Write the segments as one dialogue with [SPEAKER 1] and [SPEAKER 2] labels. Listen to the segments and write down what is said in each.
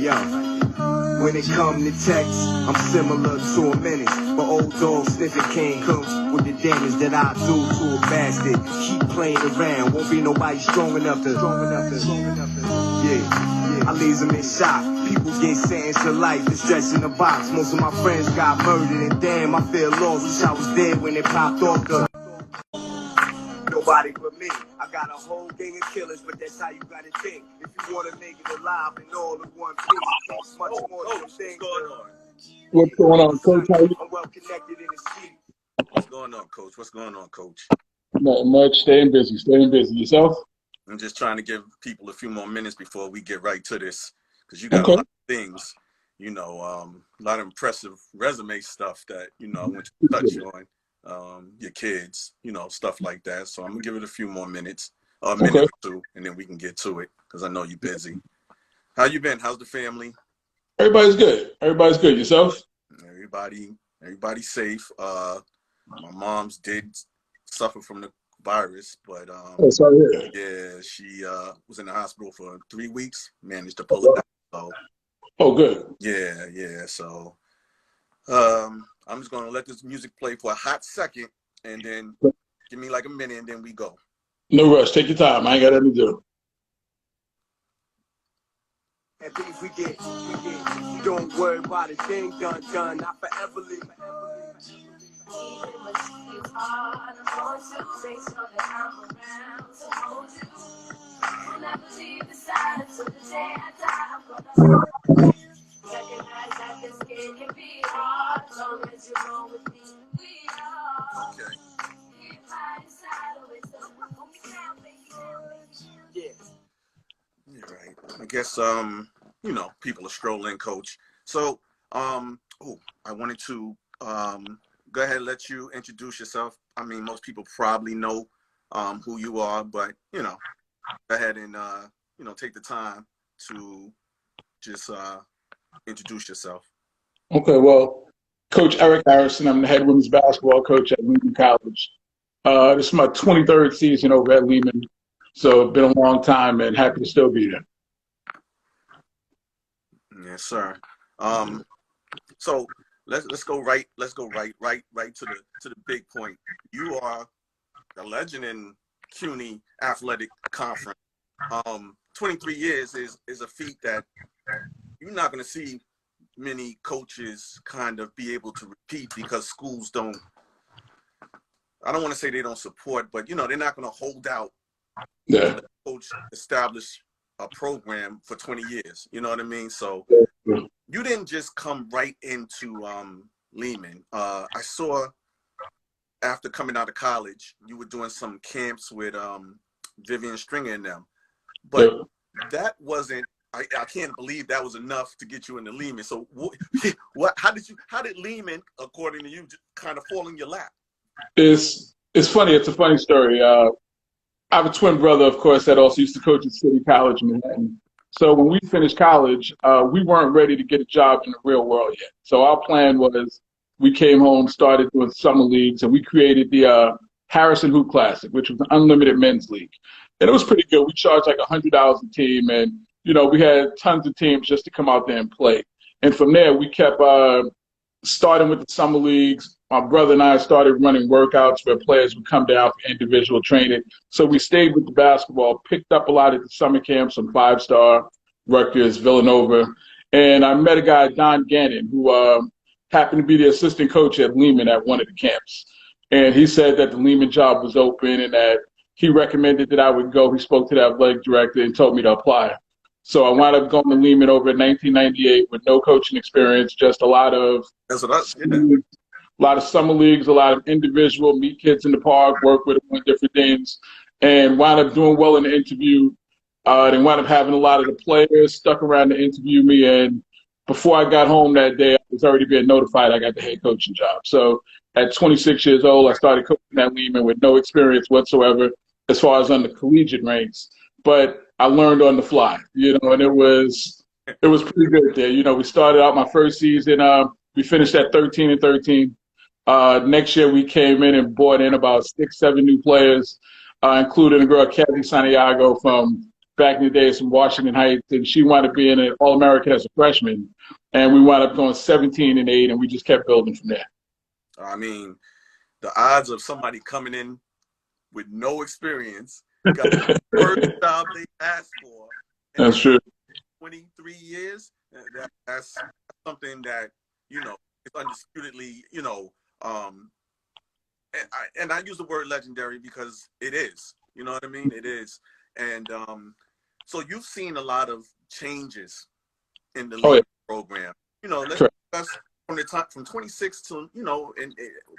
[SPEAKER 1] Yo, when it come to text, I'm similar to a menace. But old dog sniffing can't come with the damage that I do to a bastard. Keep playing around, won't be nobody strong enough to. Yeah, I leave them in shock. People get sentenced to life, it's stress in the box. Most of my friends got murdered, and damn, I feel lost. Wish I was dead when it popped off the. Nobody but me. I got a whole gang of killers, but that's how you gotta think. If you wanna make it alive and all in one piece, much more than things.
[SPEAKER 2] What's going on, Coach? How you?
[SPEAKER 1] I'm well connected in the street.
[SPEAKER 3] What's going on, Coach? What's going on, Coach?
[SPEAKER 2] Not much. Staying busy. Staying busy. Yourself?
[SPEAKER 3] I'm just trying to give people a few more minutes before we get right to this, because you got a lot of things, you know, a lot of impressive resume stuff that, you know, I want you to touch on. Your kids, you know, stuff like that. So I'm gonna give it a few more minutes, a minute or two, and then we can get to it, because I know you're busy. How you been? How's the family?
[SPEAKER 2] Everybody's good. Everybody's good. Yourself?
[SPEAKER 3] Everybody's safe. My mom's did suffer from the virus, but
[SPEAKER 2] Sorry to hear.
[SPEAKER 3] yeah, she was in the hospital for 3 weeks, managed to pull it out. So
[SPEAKER 2] Good.
[SPEAKER 3] yeah. So I'm just gonna let this music play for a hot second, and then give me like a minute, and then we go.
[SPEAKER 2] No rush. Take your time. I ain't got anything to do.
[SPEAKER 1] And things we get, don't worry about a thing done, I forever live.
[SPEAKER 3] Okay. You're right. I guess you know, people are strolling, Coach. So I wanted to go ahead and let you introduce yourself. I mean, most people probably know who you are, but you know, go ahead and you know, take the time to just introduce yourself.
[SPEAKER 2] Okay, well, Coach Eric Harrison. I'm the head women's basketball coach at Lehman College. This is my 23rd season over at Lehman, so been a long time and happy to still be there.
[SPEAKER 3] Yes, sir. So let's go right to the big point. You are a legend in CUNY Athletic Conference. 23 years is a feat that you're not going to see many coaches kind of be able to repeat, because schools don't, I don't want to say they don't support, but you know, they're not going to hold out to let the coach establish a program for 20 years. You know what I mean? So you didn't just come right into Lehman. I saw after coming out of college, you were doing some camps with Vivian Stringer and them, but that wasn't, I can't believe that was enough to get you into Lehman. So how did Lehman, according to you, kind of fall in your lap?
[SPEAKER 2] It's funny. It's a funny story. I have a twin brother, of course, that also used to coach at City College in Manhattan. So when we finished college, we weren't ready to get a job in the real world yet. So our plan was, we came home, started doing summer leagues, and we created the Harrison Hoop Classic, which was an unlimited men's league. And it was pretty good. We charged like $100 a team, and you know, we had tons of teams just to come out there and play. And from there, we kept starting with the summer leagues. My brother and I started running workouts where players would come down for individual training. So we stayed with the basketball, picked up a lot of the summer camps from 5-Star, Rutgers, Villanova. And I met a guy, Don Gannon, who happened to be the assistant coach at Lehman at one of the camps. And he said that the Lehman job was open and that he recommended that I would go. He spoke to the athletic director and told me to apply. So I wound up going to Lehman over in 1998 with no coaching experience, just a lot of summer leagues, a lot of individual, meet kids in the park, work with them on different things, and wound up doing well in the interview. Then wound up having a lot of the players stuck around to interview me. And before I got home that day, I was already being notified I got the head coaching job. So at 26 years old, I started coaching at Lehman with no experience whatsoever as far as on the collegiate ranks. But I learned on the fly, you know, and it was pretty good there. You know, we started out my first season, we finished at 13-13. Next year we came in and brought in about 6-7 new players, including a girl, Kathy Santiago from back in the days from Washington Heights, and she wound up being an All-American as a freshman, and we wound up going 17-8, and we just kept building from there.
[SPEAKER 3] I mean, the odds of somebody coming in with no experience, got the first job they asked for, and
[SPEAKER 2] That's true.
[SPEAKER 3] 23 years, that's something that, you know, is undisputedly, you know, and I use the word legendary because it is, you know what I mean? It is. And so you've seen a lot of changes in the league program. You know, let's discuss from the time from 26 to, you know, and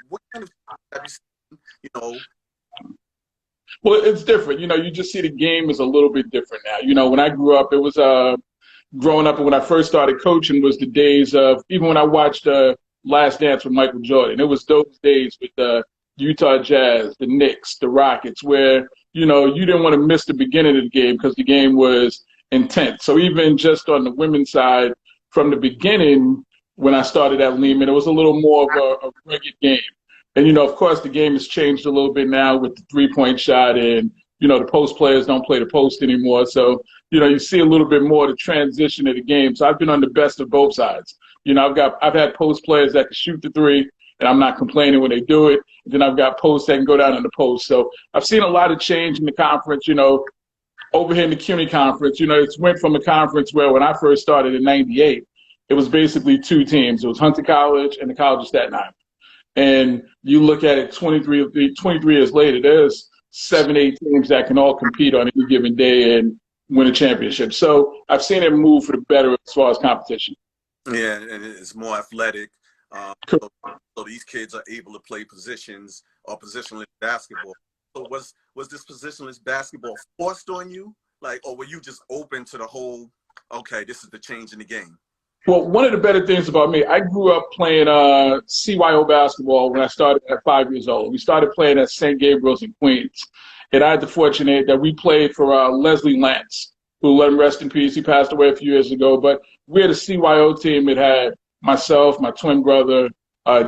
[SPEAKER 3] what kind of have you seen, you know?
[SPEAKER 2] Well, it's different. You know, you just see the game is a little bit different now. You know, when I grew up, it was growing up, and when I first started coaching was the days of, even when I watched Last Dance with Michael Jordan, it was those days with the Utah Jazz, the Knicks, the Rockets, where, you know, you didn't want to miss the beginning of the game because the game was intense. So even just on the women's side, from the beginning, when I started at Lehman, it was a little more of a rugged game. And, you know, of course, the game has changed a little bit now with the three-point shot, and, you know, the post players don't play the post anymore. So, you know, you see a little bit more of the transition of the game. So I've been on the best of both sides. You know, I've had post players that can shoot the three, and I'm not complaining when they do it. Then I've got posts that can go down in the post. So I've seen a lot of change in the conference, you know, over here in the CUNY conference. You know, it's went from a conference where when I first started in '98, it was basically two teams. It was Hunter College and the College of Staten Island. And you look at it 23 years later, there's 7-8 teams that can all compete on any given day and win a championship. So I've seen it move for the better as far as competition.
[SPEAKER 3] Yeah, and it's more athletic. So these kids are able to play positions or positionless basketball. So was this positionless basketball forced on you? Like, or were you just open to the whole, okay, this is the change in the game?
[SPEAKER 2] Well, one of the better things about me, I grew up playing CYO basketball when I started at 5 years old. We started playing at St. Gabriel's in Queens. And I had the fortune that we played for Leslie Lance, who, let him rest in peace. He passed away a few years ago. But we had a CYO team that had myself, my twin brother,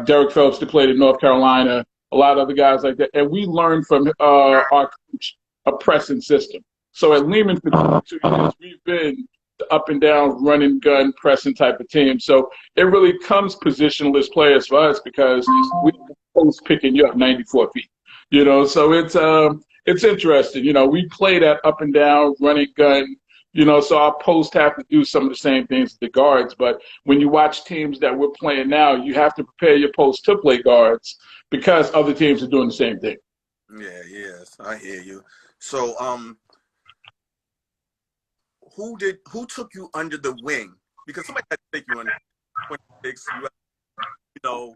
[SPEAKER 2] Derek Phelps, that played in North Carolina, a lot of other guys like that. And we learned from our coach a pressing system. So at Lehman for 2 years, we've been the up and down, run and gun, pressing type of team. So it really comes positionless players for us because we post picking you up 94 feet. You know, so it's interesting. You know, we play that up and down, running gun. You know, so our posts have to do some of the same things as the guards. But when you watch teams that we're playing now, you have to prepare your posts to play guards because other teams are doing the same thing.
[SPEAKER 3] Yeah, yes, I hear you. So, who took you under the wing? Because somebody had to take you under 26. You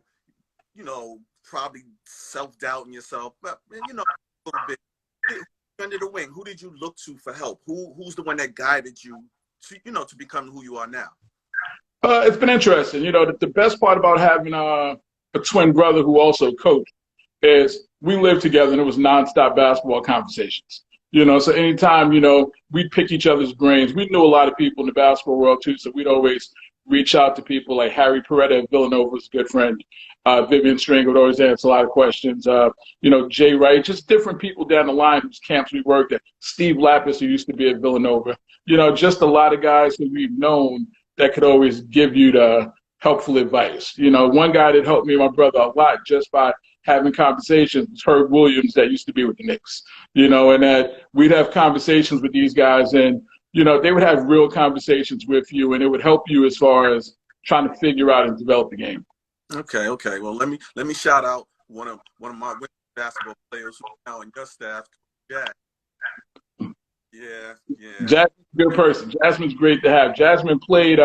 [SPEAKER 3] know, probably self-doubting yourself, but you know, a little bit. Under the wing, who did you look to for help? Who's the one that guided you to, you know, to become who you are now?
[SPEAKER 2] It's been interesting. You know, the best part about having a twin brother who also coached is we lived together and it was nonstop basketball conversations. You know, so anytime, you know, we'd pick each other's brains. We knew a lot of people in the basketball world too, so we'd always reach out to people like Harry Peretta at Villanova was a good friend. Vivian String would always answer a lot of questions. You know, Jay Wright, just different people down the line whose camps we worked at. Steve Lapis, who used to be at Villanova. You know, just a lot of guys who we've known that could always give you the helpful advice. You know, one guy that helped me and my brother a lot just by having conversations was Herb Williams that used to be with the Knicks. You know, and that we'd have conversations with these guys and, you know, they would have real conversations with you and it would help you as far as trying to figure out and develop the game. Okay.
[SPEAKER 3] Well, let me shout out one of my women basketball players who are now in your staff, Jack. Yeah.
[SPEAKER 2] Jasmine's a good person. Jasmine's great to have. Jasmine played.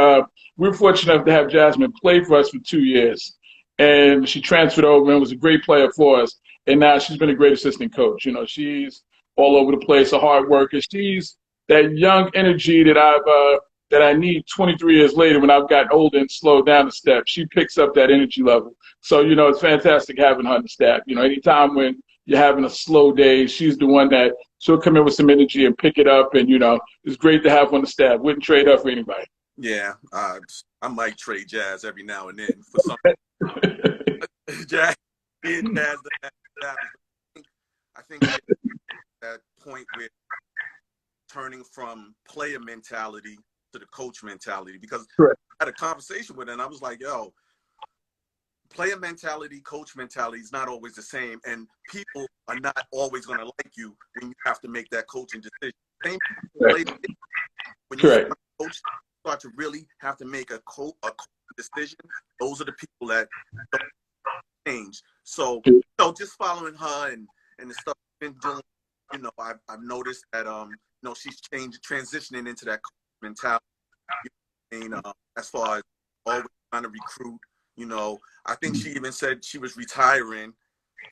[SPEAKER 2] We were fortunate enough to have Jasmine play for us for 2 years, and she transferred over and was a great player for us. And now she's been a great assistant coach. You know, she's all over the place, a hard worker. She's that young energy that I need 23 years later when I've gotten older and slowed down a step. She picks up that energy level. So, you know, it's fantastic having her on the staff. You know, anytime when you're having a slow day, she's the one that she'll come in with some energy and pick it up. And, you know, it's great to have on the staff. Wouldn't trade her for anybody.
[SPEAKER 3] Yeah, I might trade Jazz every now and then for something. Jazz, I think that point where turning from player mentality to the coach mentality? Because
[SPEAKER 2] Correct.
[SPEAKER 3] I had a conversation with her and I was like, yo, player mentality, coach mentality is not always the same, and people are not always going to like you when you have to make that coaching decision. Same when you
[SPEAKER 2] Correct.
[SPEAKER 3] start to really have to make a coach decision. Those are the people that don't change. So, you know, just following her and the stuff she's been doing, you know, I've noticed that you know, she's transitioning into that coach mentality. You know, as far as always trying to recruit. You know, I think she even said she was retiring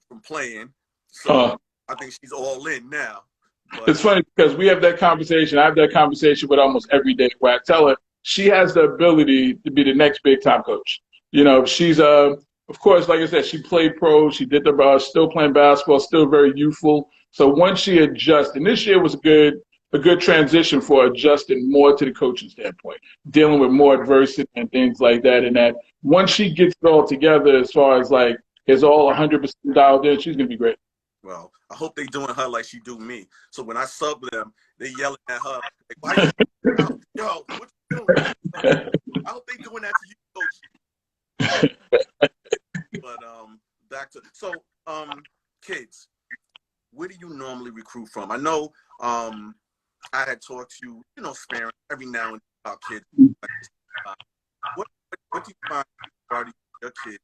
[SPEAKER 3] from playing. So I think she's all in now. But
[SPEAKER 2] it's funny because we have that conversation. I have that conversation with almost every day where I tell her she has the ability to be the next big time coach. You know, she's of course, like I said, she played pro. She did the still playing basketball, still very youthful. So once she adjusts, and this year was a good transition for adjusting more to the coaching standpoint, dealing with more adversity and things like that. And that once she gets it all together, as far as like is all 100% dialed in, she's gonna be great.
[SPEAKER 3] well, I hope they doing her like she do me. So when I sub them, they yelling at her, like, why you, yo, what you doing? I hope they doing that to you, coach. But back to kids, where do you normally recruit from? I know I had talked to you, you know, sparing every now and then about kids. What do you find regarding your kids?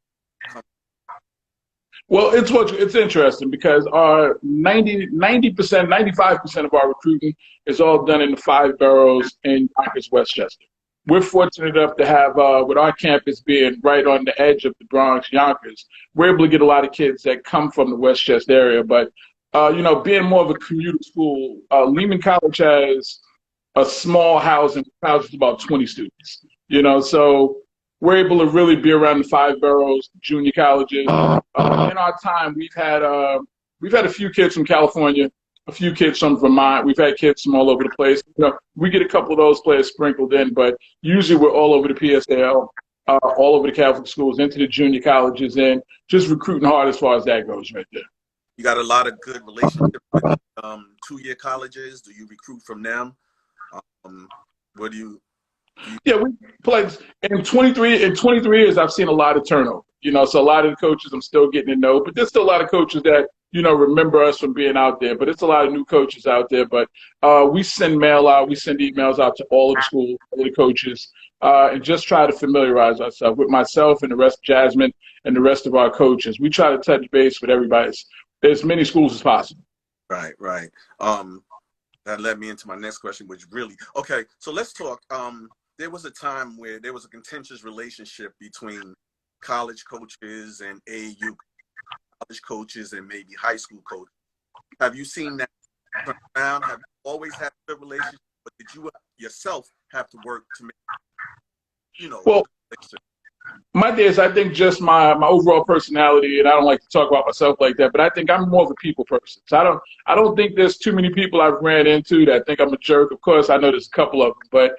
[SPEAKER 2] Well, it's interesting because our 90%, 95% of our recruiting is all done in the 5 boroughs in Yonkers, Westchester. We're fortunate enough to have, with our campus being right on the edge of the Bronx, Yonkers, we're able to get a lot of kids that come from the Westchester area. But, you know, being more of a commuter school, Lehman College has a small housing, houses about 20 students, you know, so we're able to really be around the 5 boroughs, junior colleges. In our time, we've had a few kids from California, a few kids from Vermont. We've had kids from all over the place. You know, we get a couple of those players sprinkled in, but usually we're all over the PSAL, all over the Catholic schools, into the junior colleges, and just recruiting hard as far as that goes right there.
[SPEAKER 3] You got a lot of good relationships with 2-year colleges. Do you recruit from them? What do you?
[SPEAKER 2] Yeah, we played in 23 years. I've seen a lot of turnover. You know, so a lot of the coaches I'm still getting to know, but there's still a lot of coaches that, you know, remember us from being out there. But it's a lot of new coaches out there. But we send mail out, we send emails out to all of the schools, all of the coaches, and just try to familiarize ourselves with myself and the rest, Jasmine, and the rest of our coaches. We try to touch base with everybody, as many schools as possible.
[SPEAKER 3] Right, right. That led me into my next question, which really, okay, so let's talk. There was a time where there was a contentious relationship between college coaches and AAU college coaches and maybe high school coaches. Have you seen that turn around? Have you always had a good relationship, but did you yourself have to work to make, you know,
[SPEAKER 2] well, my thing is, I think just my overall personality, and I don't like to talk about myself like that, but I think I'm more of a people person. So I don't think there's too many people I've ran into that think I'm a jerk. Of course, I know there's a couple of them, but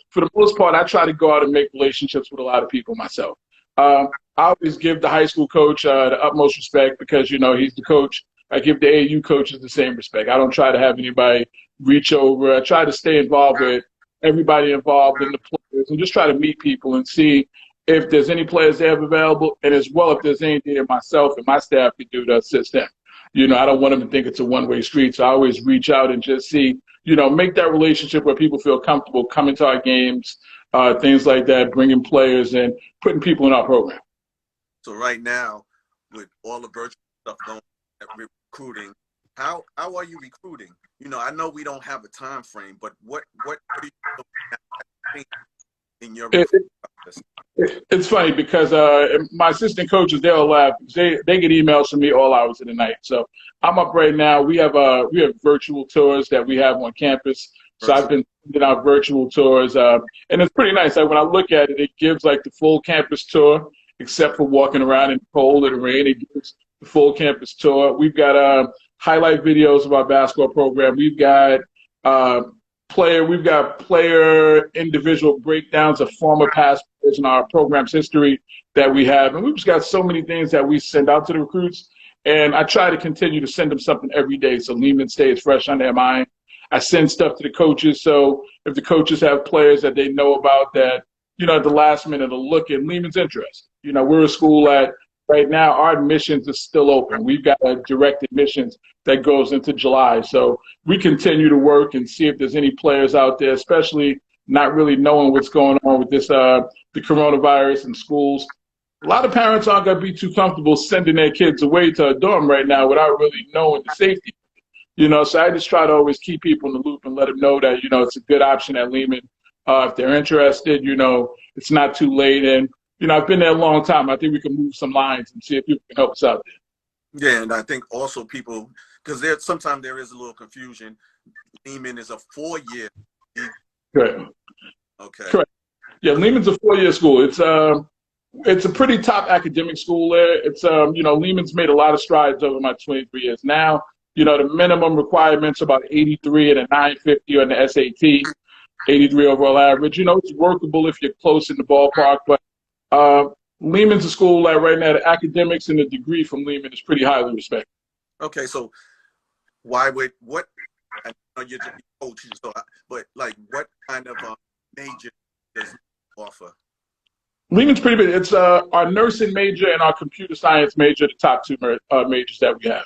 [SPEAKER 2] for the most part, I try to go out and make relationships with a lot of people myself. I always give the high school coach the utmost respect because, you know, he's the coach. I give the AAU coaches the same respect. I don't try to have anybody reach over. I try to stay involved with everybody involved in the players and just try to meet people and see if there's any players they have available, and as well if there's anything that myself and my staff can do to assist them. You know, I don't want them to think it's a one-way street, so I always reach out and just see, you know, make that relationship where people feel comfortable coming to our games, things like that, bringing players and putting people in our program.
[SPEAKER 3] So right now, with all the virtual stuff going on, recruiting, how are you recruiting? You know, I know we don't have a time frame, but what do you in your recruiting process?
[SPEAKER 2] It's funny because my assistant coaches, they'll laugh. They get emails from me all hours of the night. So I'm up right now. We have virtual tours that we have on campus. So I've been sending out virtual tours, and it's pretty nice. Like when I look at it, it gives like the full campus tour, except for walking around in the cold or the rain. It gives the full campus tour. We've got highlight videos of our basketball program. We've got player individual breakdowns of former past players in our program's history that we have. And we've just got so many things that we send out to the recruits. And I try to continue to send them something every day so Lehman stays fresh on their mind. I send stuff to the coaches. So if the coaches have players that they know about that, at the last minute will look at Lehman's interest. We're a school that right now our admissions is still open. We've got a direct admissions that goes into July. So we continue to work and see if there's any players out there, especially not really knowing what's going on with this, the coronavirus in schools. A lot of parents aren't going to be too comfortable sending their kids away to a dorm right now without really knowing the safety. So I just try to always keep people in the loop and let them know that, it's a good option at Lehman. If they're interested, it's not too late. And, I've been there a long time. I think we can move some lines and see if people can help us out there.
[SPEAKER 3] Yeah, and I think also people, because sometimes there is a little confusion. Lehman is a 4-year.
[SPEAKER 2] Correct.
[SPEAKER 3] Okay.
[SPEAKER 2] Correct. Yeah, Lehman's a 4-year school. It's a pretty top academic school there. It's Lehman's made a lot of strides over my 23 years. Now, the minimum requirements are about 83 and a 950 on the SAT, 83 overall average. It's workable if you're close in the ballpark, but Lehman's a school that right now the academics and the degree from Lehman is pretty highly respected.
[SPEAKER 3] Okay, so I know you're just coaching, but like what kind of major does it offer?
[SPEAKER 2] Lehman's pretty big. It's our nursing major and our computer science major, the top two majors that we have.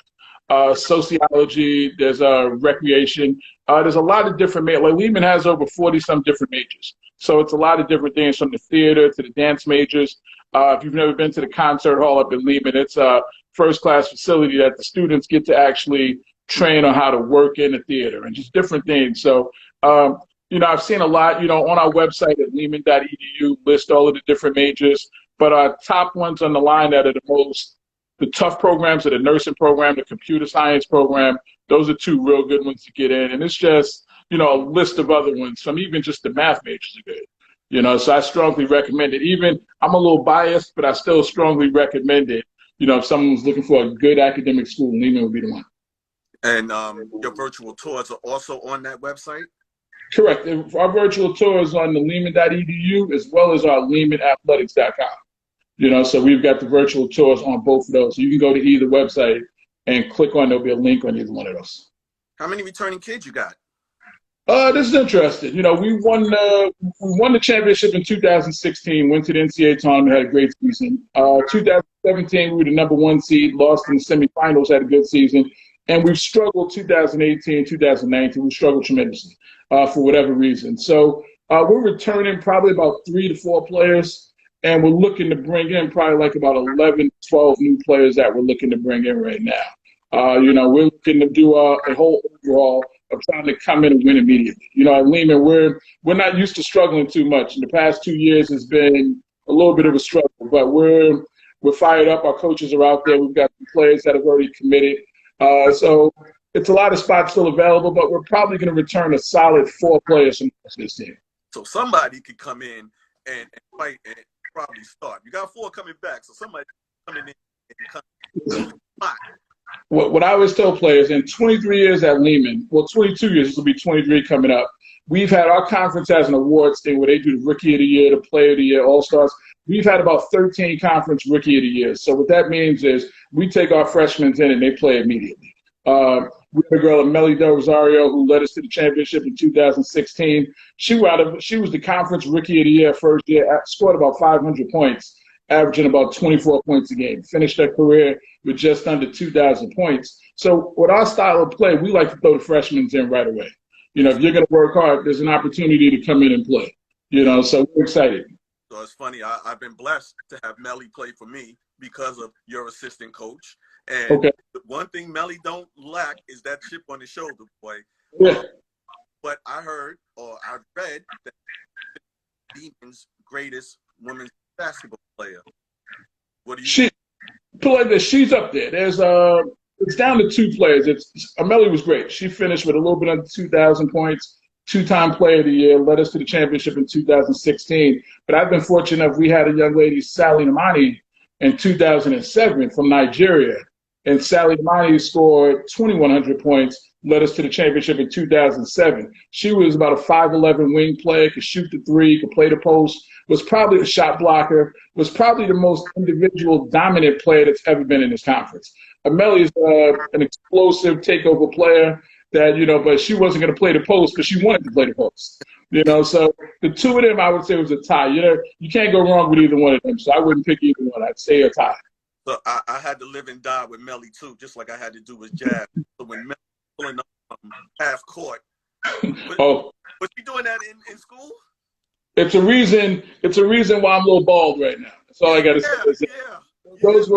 [SPEAKER 2] Sociology, there's recreation. There's a lot of different majors. Like Lehman has over 40-some different majors. So it's a lot of different things from the theater to the dance majors. If you've never been to the concert hall up in Lehman, it's a first-class facility that the students get to actually train on how to work in the theater and just different things. So, I've seen a lot, on our website at lehman.edu, list all of the different majors. But our top ones on the line that are the tough programs are the nursing program, the computer science program. Those are two real good ones to get in. And it's just, a list of other ones. Some even just the math majors are good. So I strongly recommend it. Even I'm a little biased, but I still strongly recommend it. If someone's looking for a good academic school, Lehman would be the one. And
[SPEAKER 3] your virtual tours are also on that website?
[SPEAKER 2] Correct. Our virtual tour is on the lehman.edu as well as our lehmanathletics.com. So we've got the virtual tours on both of those. So you can go to either website and click on, there'll be a link on either one of those.
[SPEAKER 3] How many returning kids you got?
[SPEAKER 2] This is interesting. We won the championship in 2016, went to the NCAA tournament, had a great season. 2017, we were the #1 seed, lost in the semifinals, had a good season. And we've struggled 2018, 2019. We struggled tremendously for whatever reason. So we're returning probably about 3 to 4 players, and we're looking to bring in probably like about 11, 12 new players that we're looking to bring in right now. We're looking to do a whole overhaul of trying to come in and win immediately. At Lehman, we're not used to struggling too much. In the past 2 years, it's been a little bit of a struggle, but we're fired up. Our coaches are out there. We've got players that have already committed. So it's a lot of spots still available, but we're probably going to return a solid 4 players from this team.
[SPEAKER 3] So somebody could come in and fight and probably start. You got 4 coming back, so somebody coming in and come.
[SPEAKER 2] What I always tell players, in 23 years at Lehman, 22 years, this will be 23 coming up, we've had our conference has an awards thing where they do the Rookie of the Year, the Player of the Year, All-Stars. We've had about 13 conference Rookie of the Year. So what that means is we take our freshmen in and they play immediately. We had a girl, Melly Del Rosario, who led us to the championship in 2016. She was the conference Rookie of the Year first year, scored about 500 points, averaging about 24 points a game. Finished her career with just under 2,000 points. So with our style of play, we like to throw the freshmen in right away. If you're going to work hard, there's an opportunity to come in and play. So we're excited.
[SPEAKER 3] So it's funny. I've been blessed to have Melly play for me because of your assistant coach. And
[SPEAKER 2] okay.
[SPEAKER 3] The one thing Melly don't lack is that chip on his shoulder, boy.
[SPEAKER 2] Yeah.
[SPEAKER 3] But I heard or I read that Lehman's greatest women's basketball player. What do you?
[SPEAKER 2] Put like this. She's up there. There's it's down to 2 players. Melly was great. She finished with a little bit under 2,000 points. 2-time Player of the Year, led us to the championship in 2016. But I've been fortunate enough, we had a young lady, Sally Namani, in 2007 from Nigeria. And Sally Namani scored 2,100 points, led us to the championship in 2007. She was about a 5'11" wing player, could shoot the 3, could play the post, was probably a shot blocker, was probably the most individual dominant player that's ever been in this conference. Melly is an explosive takeover player. that, but she wasn't going to play the post because she wanted to play the post. So the two of them, I would say, was a tie. You can't go wrong with either one of them. So I wouldn't pick either one. I'd say a tie.
[SPEAKER 3] So I had to live and die with Melly too, just like I had to do with Jazz. So when Melly pulling up half court, was she doing that in school?
[SPEAKER 2] It's a reason why I'm a little bald right now. That's all I got to say. Those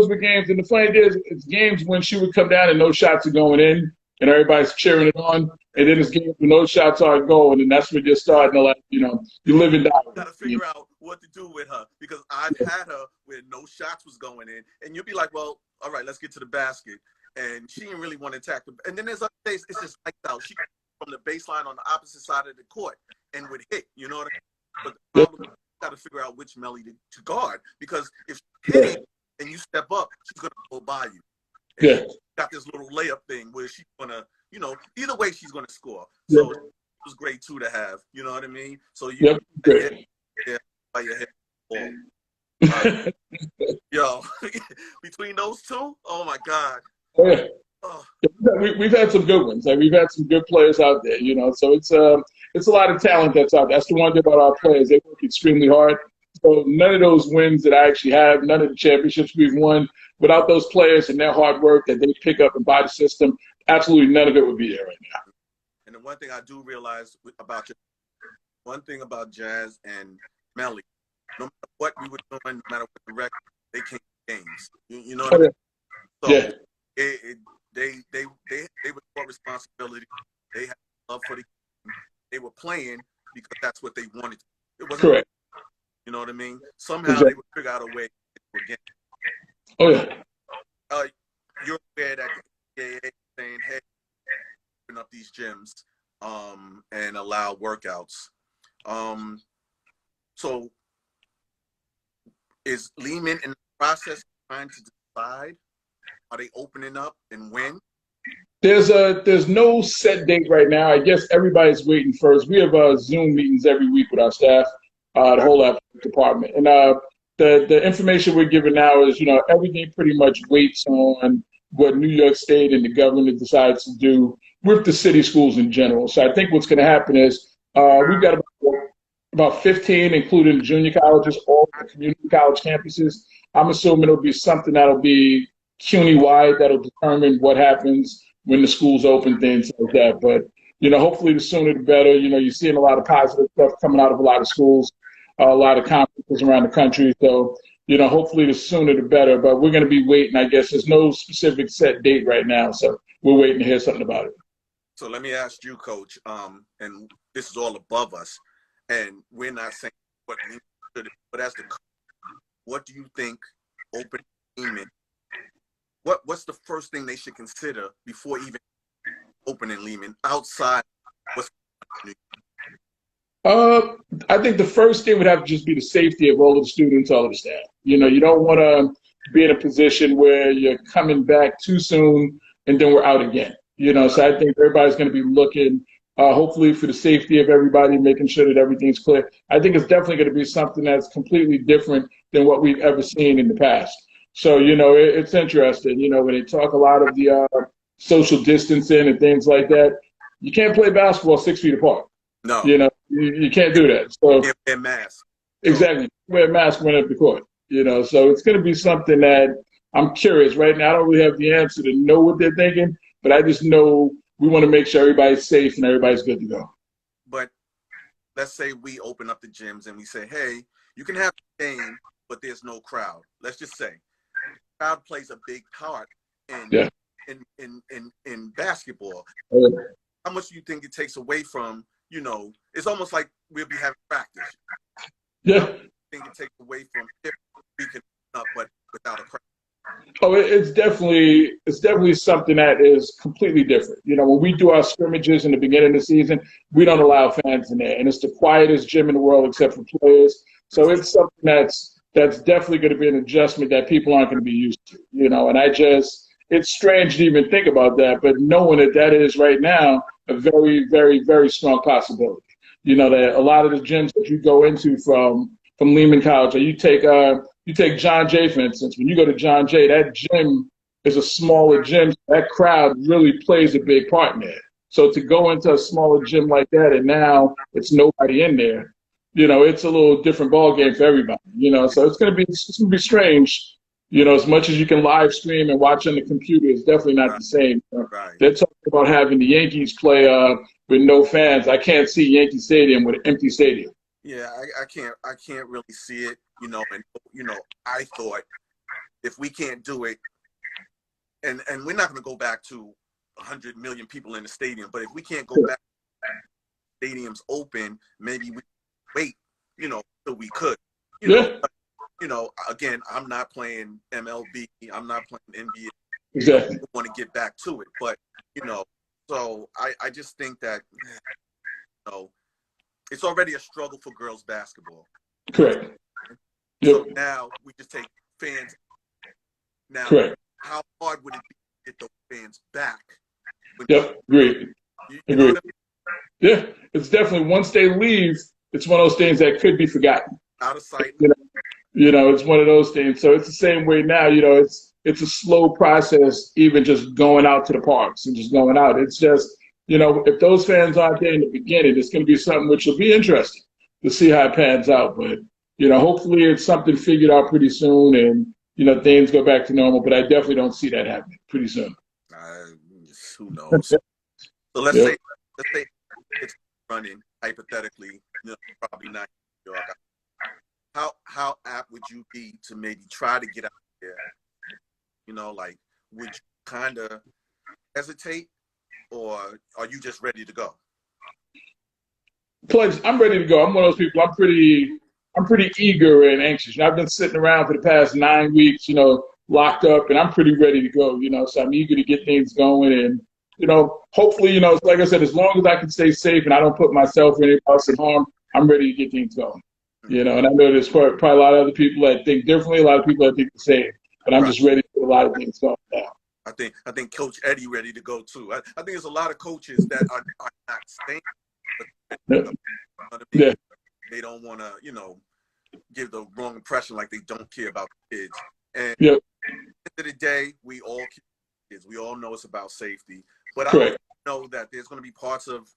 [SPEAKER 2] were games, and the funny thing is, it's games when she would come down and no shots are going in, and everybody's cheering it on, and then it's games when no shots aren't going, and that's when you're starting to you live and die.
[SPEAKER 3] You got to figure out what to do with her, because I've had her where no shots was going in, and you'll be like, well, all right, let's get to the basket, and she didn't really want to attack them. And then there's other days it's just like out. She from the baseline on the opposite side of the court and would hit. You know what I mean? But the problem is, you got to figure out which Melly to guard, because if she's hitting and you step up, she's gonna go by you. And she's got this little layup thing where she's gonna, either way she's gonna score. So it was great too to have. You know what I mean? So you by your head. Yo, between those two, oh my God.
[SPEAKER 2] We've had some good ones. We've had some good players out there, So it's a lot of talent that's out there. That's the one thing about our players. They work extremely hard. So none of those wins that I actually have, none of the championships we've won, without those players and their hard work that they pick up and buy the system, absolutely none of it would be there right now.
[SPEAKER 3] And the one thing I do realize about Jazz and Melly, no matter what we were doing, no matter what the record, they came games. You know what I mean? So they were for responsibility. They had love for the game. They were playing because that's what they wanted. It wasn't
[SPEAKER 2] correct.
[SPEAKER 3] You know what I mean? Somehow they would figure out a way to get.
[SPEAKER 2] Oh yeah.
[SPEAKER 3] You're aware that the NCAA saying, hey, open up these gyms and allow workouts. So is Lehman in the process trying to decide, are they opening up and when?
[SPEAKER 2] There's no set date right now. I guess everybody's waiting first. We have Zoom meetings every week with our staff, the whole athletic department. And the information we're giving now is, everything pretty much waits on what New York State and the government decides to do with the city schools in general. So I think what's going to happen is we've got about 15, including junior colleges, all the community college campuses. I'm assuming it'll be something that'll be CUNY-wide that'll determine what happens when the schools open, things like that. But, hopefully the sooner the better. You're seeing a lot of positive stuff coming out of a lot of schools, a lot of conferences around the country. So, hopefully the sooner the better. But we're going to be waiting, I guess. There's no specific set date right now. So we're waiting to hear something about it.
[SPEAKER 3] So let me ask you, Coach, and this is all above us, and we're not saying what we should, but as the coach, what do you think open Lehman? What's the first thing they should consider before even opening Lehman outside what's
[SPEAKER 2] I think the first thing would have to just be the safety of all of the students, all of the staff. You don't want to be in a position where you're coming back too soon and then we're out again. So I think everybody's going to be looking, hopefully, for the safety of everybody, making sure that everything's clear. I think it's definitely going to be something that's completely different than what we've ever seen in the past. So, it's interesting, when they talk a lot of the social distancing and things like that, you can't play basketball 6 feet apart.
[SPEAKER 3] No.
[SPEAKER 2] You can't do that. So
[SPEAKER 3] you can't wear a mask.
[SPEAKER 2] Exactly. Wear a mask when at the court. So it's going to be something that I'm curious. Right now, I don't really have the answer to know what they're thinking, but I just know we want to make sure everybody's safe and everybody's good to go.
[SPEAKER 3] But let's say we open up the gyms and we say, hey, you can have a game, but there's no crowd. Let's just say crowd plays a big part in basketball. How much do you think it takes away from, it's almost like we'll be having practice.
[SPEAKER 2] Yeah.
[SPEAKER 3] I think it takes away from if we can up, but without a crowd.
[SPEAKER 2] Oh, it's definitely something that is completely different. When we do our scrimmages in the beginning of the season, we don't allow fans in there, and it's the quietest gym in the world except for players. So it's something that's definitely going to be an adjustment that people aren't going to be used to. And it's strange to even think about that, but knowing that is right now a very, very, very strong possibility. That a lot of the gyms that you go into from Lehman College, or you take John Jay, for instance. When you go to John Jay, that gym is a smaller gym. That crowd really plays a big part in there. So to go into a smaller gym like that and now it's nobody in there, it's a little different ball game for everybody. So it's gonna be strange. As much as you can live stream and watch on the computer, it's definitely not the same.
[SPEAKER 3] Right.
[SPEAKER 2] They're talking about having the Yankees play with no fans. I can't see Yankee Stadium with an empty stadium.
[SPEAKER 3] Yeah, I can't really see it. I thought if we can't do it, and we're not going to go back to 100 million people in the stadium, but if we can't go back, stadiums open, maybe we wait, till we could. Again, I'm not playing MLB. I'm not playing NBA.
[SPEAKER 2] Exactly.
[SPEAKER 3] I want to get back to it, but so I just think that it's already a struggle for girls basketball.
[SPEAKER 2] Correct.
[SPEAKER 3] So now we just take fans. Now,
[SPEAKER 2] correct.
[SPEAKER 3] How hard would it be to get those fans back?
[SPEAKER 2] Agreed.
[SPEAKER 3] You know what I mean?
[SPEAKER 2] Yeah, it's definitely, once they leave, it's one of those things that could be forgotten.
[SPEAKER 3] Out of sight.
[SPEAKER 2] It's one of those things. So it's the same way now. It's a slow process, even just going out to the parks and just going out. It's just, if those fans aren't there in the beginning, it's going to be something which will be interesting to see how it pans out. But, hopefully it's something figured out pretty soon and, things go back to normal. But I definitely don't see that happening pretty soon.
[SPEAKER 3] Who knows? So let's say it's running, hypothetically, probably not in New York. How apt would you be to maybe try to get out there? Would you kind of hesitate, or are you just ready to go?
[SPEAKER 2] Pledge, I'm ready to go. I'm one of those people. I'm pretty eager and anxious. I've been sitting around for the past 9 weeks, locked up, and I'm pretty ready to go. So I'm eager to get things going, and hopefully, like I said, as long as I can stay safe and I don't put myself or anybody else in harm, I'm ready to get things going. And I know there's probably a lot of other people that think differently, a lot of people that think the same, but I'm just ready to get a lot of things going now.
[SPEAKER 3] I think Coach Eddie ready to go too. I think there's a lot of coaches that are not staying. They don't want to, give the wrong impression like they don't care about the kids. And at the end of the day, we all care about kids. We all know it's about safety. But I know that there's going to be parts of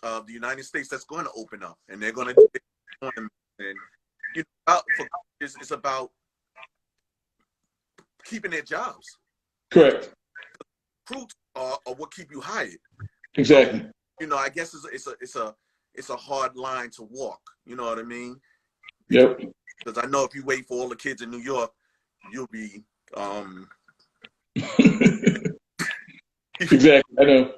[SPEAKER 3] the United States that's going to open up, and they're going to do it. And for coaches, it's about keeping their jobs.
[SPEAKER 2] Correct.
[SPEAKER 3] Recruits are what keep you hired.
[SPEAKER 2] Exactly.
[SPEAKER 3] I guess it's a hard line to walk. You know what I mean?
[SPEAKER 2] Yep.
[SPEAKER 3] Because I know if you wait for all the kids in New York, you'll be
[SPEAKER 2] exactly. I know.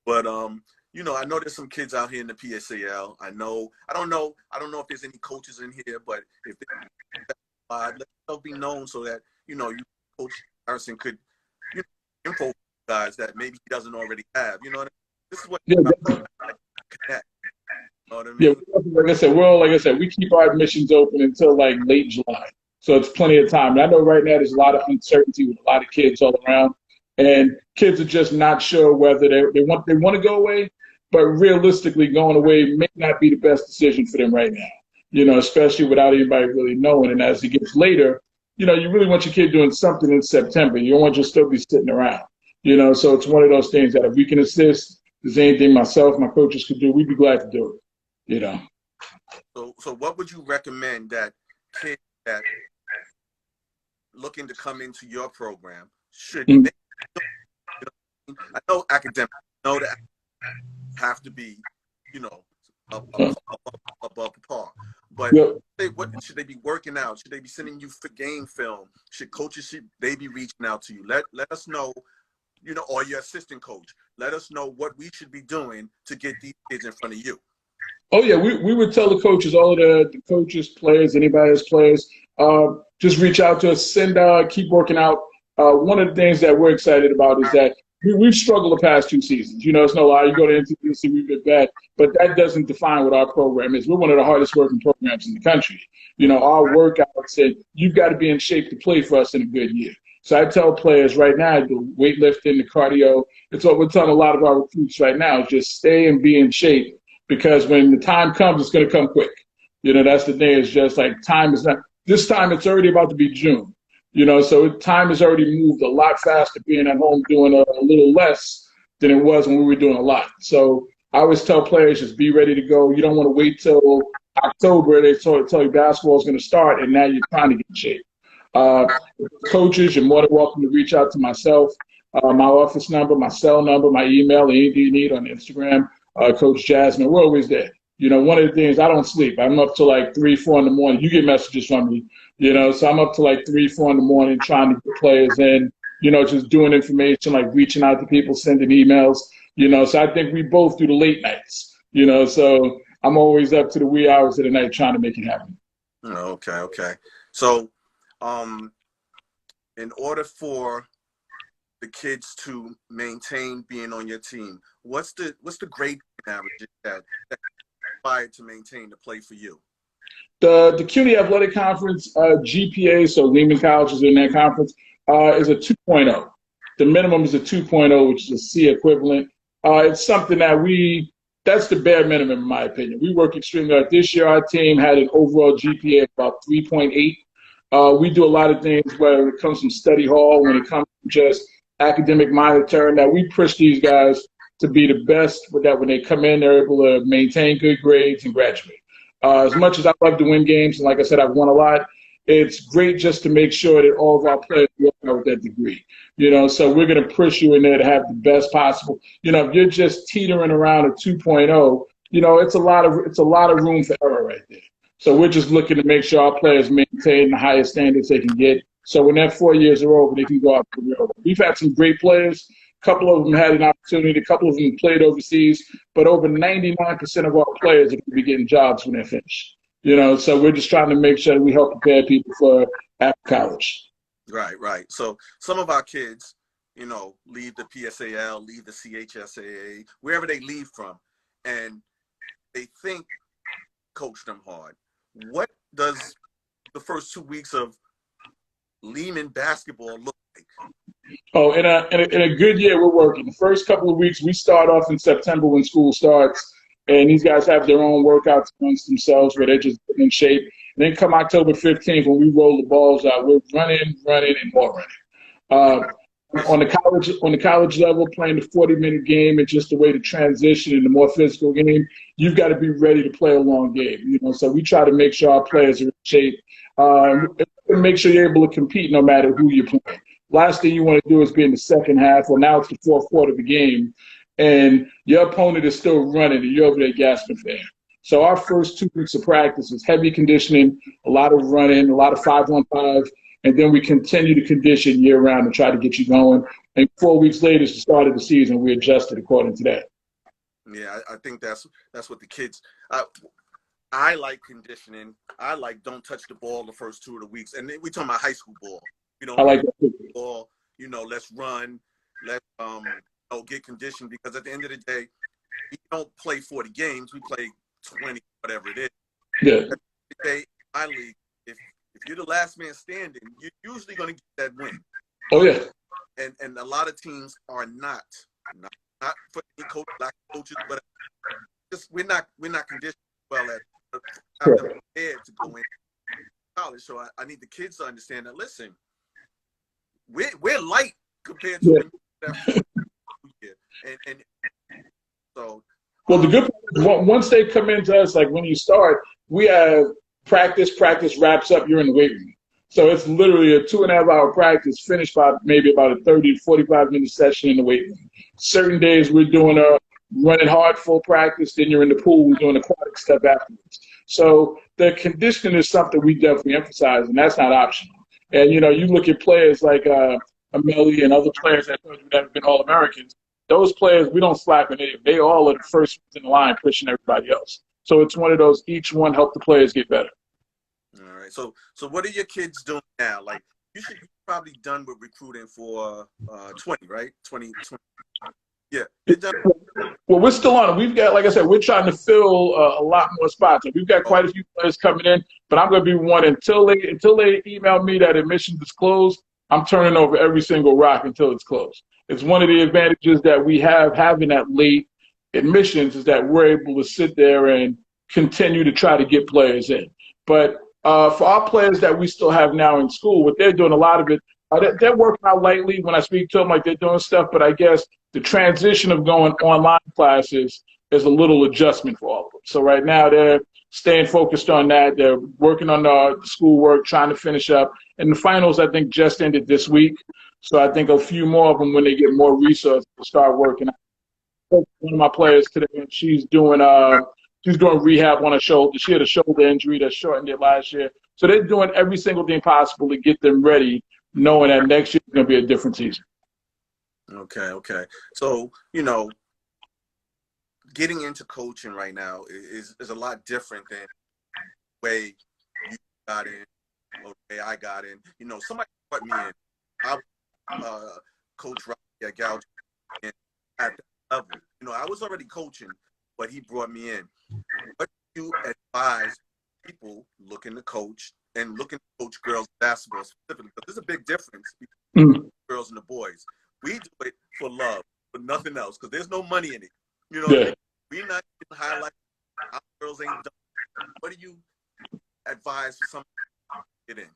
[SPEAKER 3] But I know there's some kids out here in the PSAL. I don't know if there's any coaches in here, but if let it be known so that you Coach Harrison could info guys that maybe he doesn't already have. You know what I mean? This is what connect. You know what I mean?
[SPEAKER 2] Yeah, like I said, we keep our admissions open until like late July. So it's plenty of time. And I know right now there's a lot of uncertainty with a lot of kids all around. And kids are just not sure whether they want to go away, but realistically going away may not be the best decision for them right now, especially without anybody really knowing. And as it gets later, you really want your kid doing something in September. You don't want you to still be sitting around, so it's one of those things that if we can assist, if there's anything myself, my coaches could do, we'd be glad to do it,
[SPEAKER 3] So what would you recommend that kids that looking to come into your program should they, I know academics, that have to be, above par. But what should they be working out? Should they be sending you for game film? Should coaches they be reaching out to you? Let us know, or your assistant coach. Let us know what we should be doing to get these kids in front of you.
[SPEAKER 2] Oh yeah, we would tell the coaches, all of the coaches, players, anybody that's players, just reach out to us, keep working out. One of the things that we're excited about is that we've struggled the past 2 seasons. It's no lie. You go to NCAA, we've been bad, but that doesn't define what our program is. We're one of the hardest working programs in the country. Our workouts, and you've got to be in shape to play for us in a good year. So I tell players right now, the weightlifting, the cardio, it's what we're telling a lot of our recruits right now, is just stay and be in shape, because when the time comes, it's going to come quick. That's the thing. It's just like time is not, this time it's already about to be June. So time has already moved a lot faster being at home doing a little less than it was when we were doing a lot. So I always tell players, just be ready to go. You don't want to wait till October. They tell you basketball is going to start, and now you're trying to get in shape. Coaches, you're more than welcome to reach out to myself, my office number, my cell number, my email, anything you need on Instagram, Coach Jasmine. We're always there. One of the things, I don't sleep. I'm up to like 3, 4 in the morning. You get messages from me, so I'm up to like 3, 4 in the morning trying to get players in, just doing information, like reaching out to people, sending emails, so I think we both do the late nights, so I'm always up to the wee hours of the night trying to make it happen.
[SPEAKER 3] Okay. So, in order for the kids to maintain being on your team, what's the grade average that required to maintain to play for you?
[SPEAKER 2] The CUNY Athletic Conference GPA, so Lehman College is in that conference, is a 2.0. The minimum is a 2.0, which is a C equivalent. It's something that's the bare minimum in my opinion. We work extremely hard. This year, our team had an overall GPA of about 3.8. We do a lot of things where it comes from study hall, when it comes to just academic monitoring, that we push these guys to be the best with that. When they come in, they're able to maintain good grades and graduate. As much as I love to win games, and like I said, I've won a lot, it's great just to make sure that all of our players walk out with that degree. So we're going to push you in there to have the best possible. If you're just teetering around a 2.0, it's a lot of room for error right there. So we're just looking to make sure our players maintain the highest standards they can get. So when that 4 years are over, they can go out to the real world. We've had some great players. A couple of them had an opportunity. A couple of them played overseas. But over 99% of our players are going to be getting jobs when they're finished. So we're just trying to make sure that we help prepare people for after college.
[SPEAKER 3] Right. So some of our kids, leave the PSAL, leave the CHSAA, wherever they leave from, and they think coach them hard. What does the first 2 weeks of Lehman basketball look like?
[SPEAKER 2] Oh, in a good year, we're working. The first couple of weeks, we start off in September when school starts, and these guys have their own workouts amongst themselves where they're just in shape. And then come October 15th, when we roll the balls out, we're running, and more running. On the college level, playing the 40-minute game is just a way to transition into more physical game. You've got to be ready to play a long game. So we try to make sure our players are in shape. Make sure you're able to compete no matter who you're playing. Last thing you want to do is be in the second half, or now it's the fourth quarter of the game, and your opponent is still running, and you're over there gasping for air. So our first 2 weeks of practice is heavy conditioning, a lot of running, a lot of 5-on-5, and then we continue to condition year-round and try to get you going. And 4 weeks later is the start of the season. We adjusted according to that.
[SPEAKER 3] Yeah, I think that's what the kids I like conditioning. I like don't touch the ball the first 2 of the weeks. And we talking about high school ball.
[SPEAKER 2] I like that.
[SPEAKER 3] Ball, let's run, let's get conditioned, because at the end of the day, we don't play 40 games, we play 20, whatever it is.
[SPEAKER 2] Yeah.
[SPEAKER 3] At the end of the day, my league, if you're the last man standing, you're usually going to get that win.
[SPEAKER 2] Oh yeah.
[SPEAKER 3] And a lot of teams are not for any coach, black coaches, but just we're not conditioned well at prepared to go in college. So I need the kids to understand that. Listen, we're light compared to that. And so.
[SPEAKER 2] Well, the good part is once they come into us, like when you start, we have practice wraps up, you're in the weight room. So it's literally a 2.5-hour practice finished by maybe about a 30 to 45-minute session in the weight room. Certain days we're doing a running hard full practice, then you're in the pool, we're doing aquatic stuff afterwards. So the conditioning is something we definitely emphasize, and that's not optional. And, you look at players like Amelie and other players that have been All-Americans. Those players, we don't slack on them. They all are the first in the line pushing everybody else. So it's one of those, each one help the players get better.
[SPEAKER 3] All right. So what are your kids doing now? Like, you should be probably done with recruiting for 20, right? 20. Yeah.
[SPEAKER 2] Well, we're still on it. We've got, like I said, we're trying to fill a lot more spots. We've got quite a few players coming in, but I'm going to be one until they email me that admissions is closed. I'm turning over every single rock until it's closed. It's one of the advantages that we have having that late admissions is that we're able to sit there and continue to try to get players in. But For our players that we still have now in school, what they're doing, a lot of it, they're working out lightly when I speak to them, like they're doing stuff, but I guess the transition of going online classes is a little adjustment for all of them. So right now they're staying focused on that. They're working on the schoolwork, trying to finish up. And the finals, I think, just ended this week. So I think a few more of them, when they get more resources, will start working. One of my players today, and she's doing rehab on her shoulder. She had a shoulder injury that shortened it last year. So they're doing every single thing possible to get them ready, knowing that next year is going to be a different season.
[SPEAKER 3] Okay. So, getting into coaching right now is a lot different than the way you got in or the way I got in. Somebody brought me in. I Coach Rocky at Gouge at that level. I was already coaching, but he brought me in. What do you advise people looking to coach and looking to coach girls basketball specifically? Because there's a big difference between the girls and the boys. We do it for love, for nothing else, because there's no money in it.
[SPEAKER 2] Yeah.
[SPEAKER 3] We're not getting highlights. Our girls ain't done. What do you advise for someone to get in?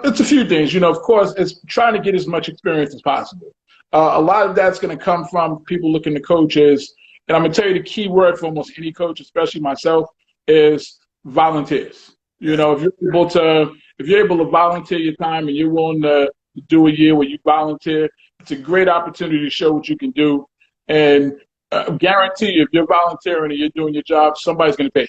[SPEAKER 2] It's a few things. Of course, it's trying to get as much experience as possible. A lot of that's going to come from people looking to coaches. And I'm going to tell you the key word for almost any coach, especially myself, is volunteers. If you're able to volunteer your time and you're willing to do a year where you volunteer, it's a great opportunity to show what you can do. And guarantee you, if you're volunteering and you're doing your job, somebody's going to pay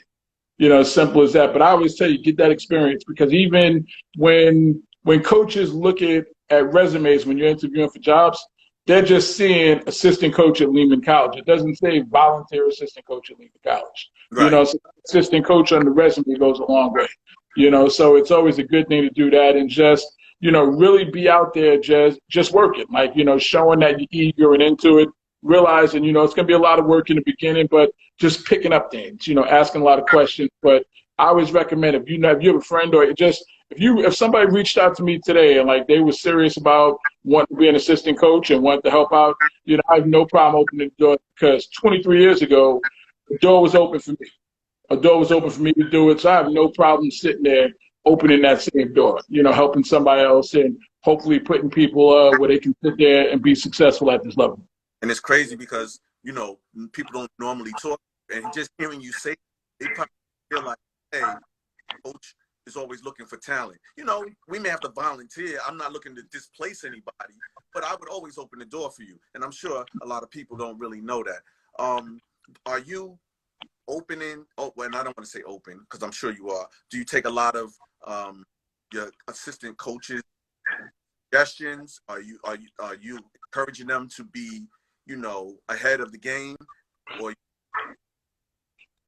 [SPEAKER 2] you. As simple as that. But I always tell you, get that experience, because even when coaches look at resumes when you're interviewing for jobs, they're just seeing assistant coach at Lehman College. It doesn't say volunteer assistant coach at Lehman College.
[SPEAKER 3] Right.
[SPEAKER 2] So assistant coach on the resume goes a long way. So it's always a good thing to do that and just, really be out there just working, like, showing that you're eager and into it, realizing, it's going to be a lot of work in the beginning, but just picking up things, asking a lot of questions. But I always recommend if you have a friend or just if somebody reached out to me today and like they were serious about wanting to be an assistant coach and wanted to help out, I have no problem opening the door, because 23 years ago, the door was open for me. A door was open for me to do it. So I have no problem sitting there opening that same door, helping somebody else and hopefully putting people where they can sit there and be successful at this level.
[SPEAKER 3] And it's crazy because, people don't normally talk, and just hearing you say, they probably feel like, hey, coach is always looking for talent. We may have to volunteer. I'm not looking to displace anybody, but I would always open the door for you. And I'm sure a lot of people don't really know that. Are you opening? Oh, well, I don't want to say open, because I'm sure you are. Do you take a lot of your assistant coaches' suggestions? Are you encouraging them to be, ahead of the game? Or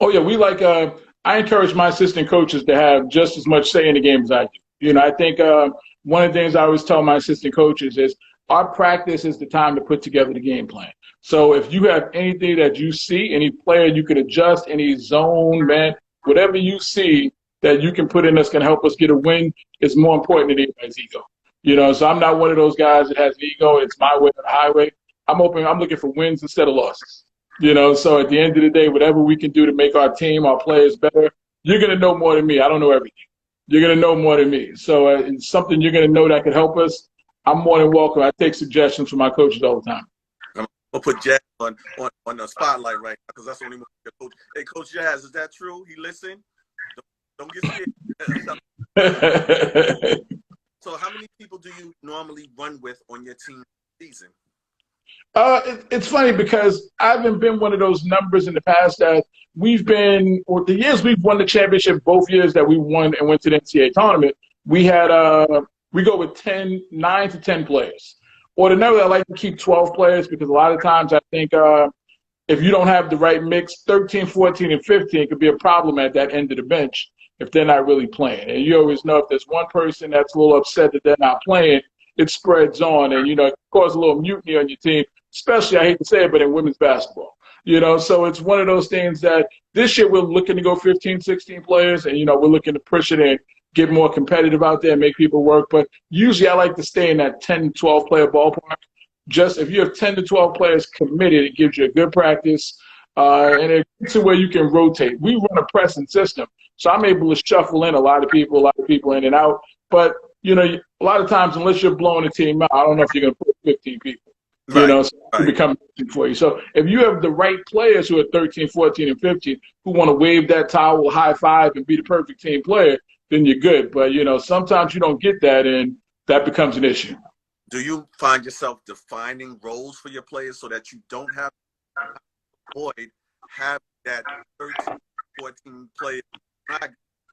[SPEAKER 2] Oh yeah, I encourage my assistant coaches to have just as much say in the game as I do. I think one of the things I always tell my assistant coaches is our practice is the time to put together the game plan. So if you have anything that you see, any player you could adjust, any zone, man, whatever you see that you can put in that's going to help us get a win is more important than anybody's ego. So I'm not one of those guys that has an ego. It's my way or the highway. I'm looking for wins instead of losses. So at the end of the day, whatever we can do to make our team, our players better, you're going to know more than me. I don't know everything. You're going to know more than me. So it's something you're going to know that could help us. I'm more than welcome. I take suggestions from my coaches all the time.
[SPEAKER 3] I'm going to put Jazz on the spotlight right now, because that's the only one coach. Hey, Coach Jazz, is that true? He listen? Don't get scared. So how many people do you normally run with on your team season?
[SPEAKER 2] It's funny because I haven't been one of those numbers in the past that the years we've won the championship, both years that we won and went to the NCAA tournament, we go with 9 to 10 players. Ordinarily, I like to keep 12 players, because a lot of times I think if you don't have the right mix, 13, 14, and 15 could be a problem at that end of the bench if they're not really playing. And you always know if there's one person that's a little upset that they're not playing, it spreads on, and, it causes a little mutiny on your team, especially, I hate to say it, but in women's basketball. So it's one of those things that this year we're looking to go 15, 16 players, and, we're looking to push it and get more competitive out there and make people work. But usually I like to stay in that 10, 12 player ballpark. Just if you have 10 to 12 players committed, it gives you a good practice, and it's to where you can rotate. We run a pressing system. So I'm able to shuffle in a lot of people in and out. But, you know, a lot of times, unless you're blowing a team out, I don't know if you're going to put 15 people. You
[SPEAKER 3] Right.
[SPEAKER 2] know, so it becomes for you. So if you have the right players who are 13, 14, and 15 who want to wave that towel, high five, and be the perfect team player, then you're good. But, you know, sometimes you don't get that, and that becomes an issue.
[SPEAKER 3] Do you find yourself defining roles for your players so that you don't have to avoid having that 13, 14 player,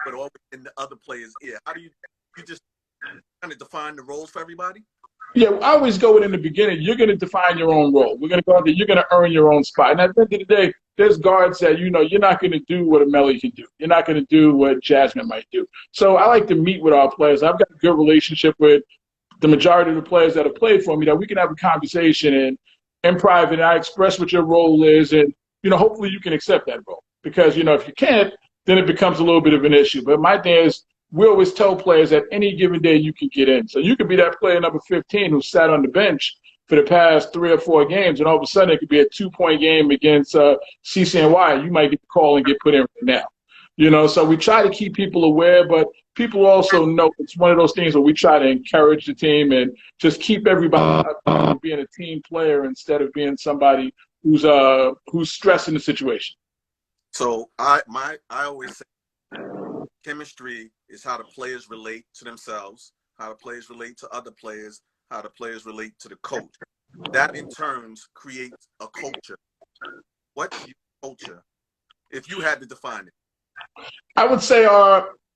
[SPEAKER 3] but always in the other players' ear? How do you just kind of define the roles for everybody?
[SPEAKER 2] Yeah, I always go in the beginning. You're going to define your own role. We're going to go out there. You're going to earn your own spot. And at the end of the day, there's guards that, you know, you're not going to do what a Melly can do. You're not going to do what Jasmine might do. So I like to meet with our players. I've got a good relationship with the majority of the players that have played for me, that we can have a conversation and in private, and I express what your role is. And, you know, hopefully you can accept that role. Because, you know, if you can't, then it becomes a little bit of an issue. But my thing is, we always tell players that any given day you can get in. So you could be that player number 15 who sat on the bench for the past 3 or 4 games, and all of a sudden it could be a 2-point game against CCNY. You might get the call and get put in right now. You know, so we try to keep people aware, but people also know it's one of those things where we try to encourage the team and just keep everybody being a team player instead of being somebody who's stressing the situation.
[SPEAKER 3] So I always say chemistry is how the players relate to themselves, how the players relate to other players, how the players relate to the coach. That in turns creates a culture. What's your culture, if you had to define it?
[SPEAKER 2] I would say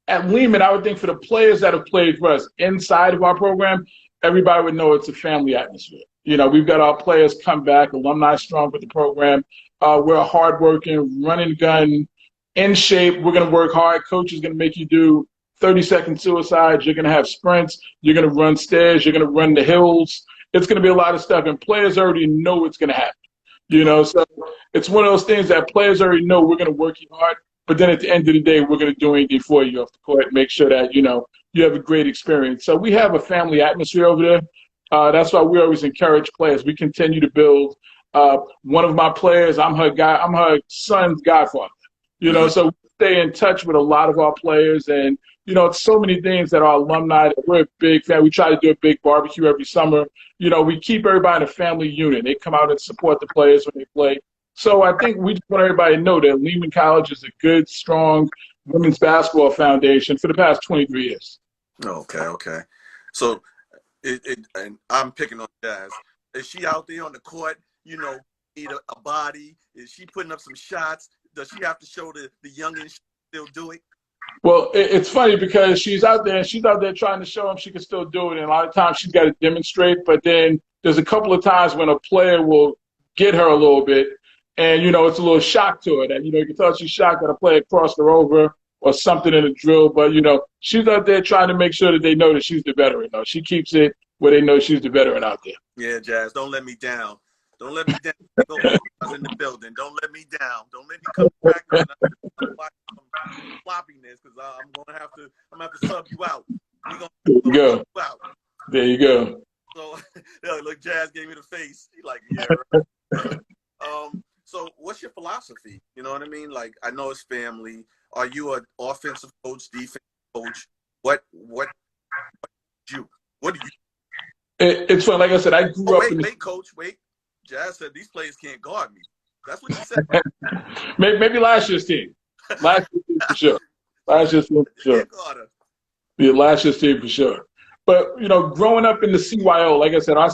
[SPEAKER 2] at Lehman, I would think for the players that have played for us inside of our program, everybody would know it's a family atmosphere. You know, we've got our players come back, alumni strong with the program. We're a hardworking, running gun, in shape. We're going to work hard. Coach is going to make you do 30-second suicides. You're going to have sprints. You're going to run stairs. You're going to run the hills. It's going to be a lot of stuff, and players already know what's going to happen. You know, so it's one of those things that players already know we're going to work you hard, but then at the end of the day, we're going to do anything for you off the court, make sure that, you know, you have a great experience. So we have a family atmosphere over there. That's why we always encourage players. We continue to build. One of my players, I'm her son's godfather. You know, so we stay in touch with a lot of our players, and, you know, it's so many things that our alumni, that we're a big fan. We try to do a big barbecue every summer. You know, we keep everybody in a family unit. They come out and support the players when they play. So I think we just want everybody to know that Lehman College is a good, strong women's basketball foundation for the past 23 years.
[SPEAKER 3] Okay. So, and I'm picking on Jazz. Is she out there on the court, you know, need a body? Is she putting up some shots? Does she have to show the youngins still do it?
[SPEAKER 2] Well, it's funny because she's out there trying to show them she can still do it. And a lot of times she's got to demonstrate. But then there's a couple of times when a player will get her a little bit. And, you know, it's a little shock to her. And, you know, you can tell she's shocked that a player crossed her over or something in a drill. But, you know, she's out there trying to make sure that they know that she's the veteran. You know, she keeps it where they know she's the veteran out there.
[SPEAKER 3] Yeah, Jazz, don't let me down. Don't let me down. I was in the building. Don't let me down. Don't let me come back. I'm watching sloppiness because I'm gonna have to sub you out.
[SPEAKER 2] There you go. There you go.
[SPEAKER 3] So look, Jazz gave me the face. He like, yeah. Right. So what's your philosophy? You know what I mean? Like, I know it's family. Are you an offensive coach, defensive coach? What do you?
[SPEAKER 2] It's fun. Like I said, I grew up.
[SPEAKER 3] Wait, coach. Wait. Jazz said these players can't guard me. That's what you said.
[SPEAKER 2] Maybe last year's team. Last year's team for sure. Last year's team for sure. Yeah, last year's team for sure. But, you know, growing up in the CYO, like I said, our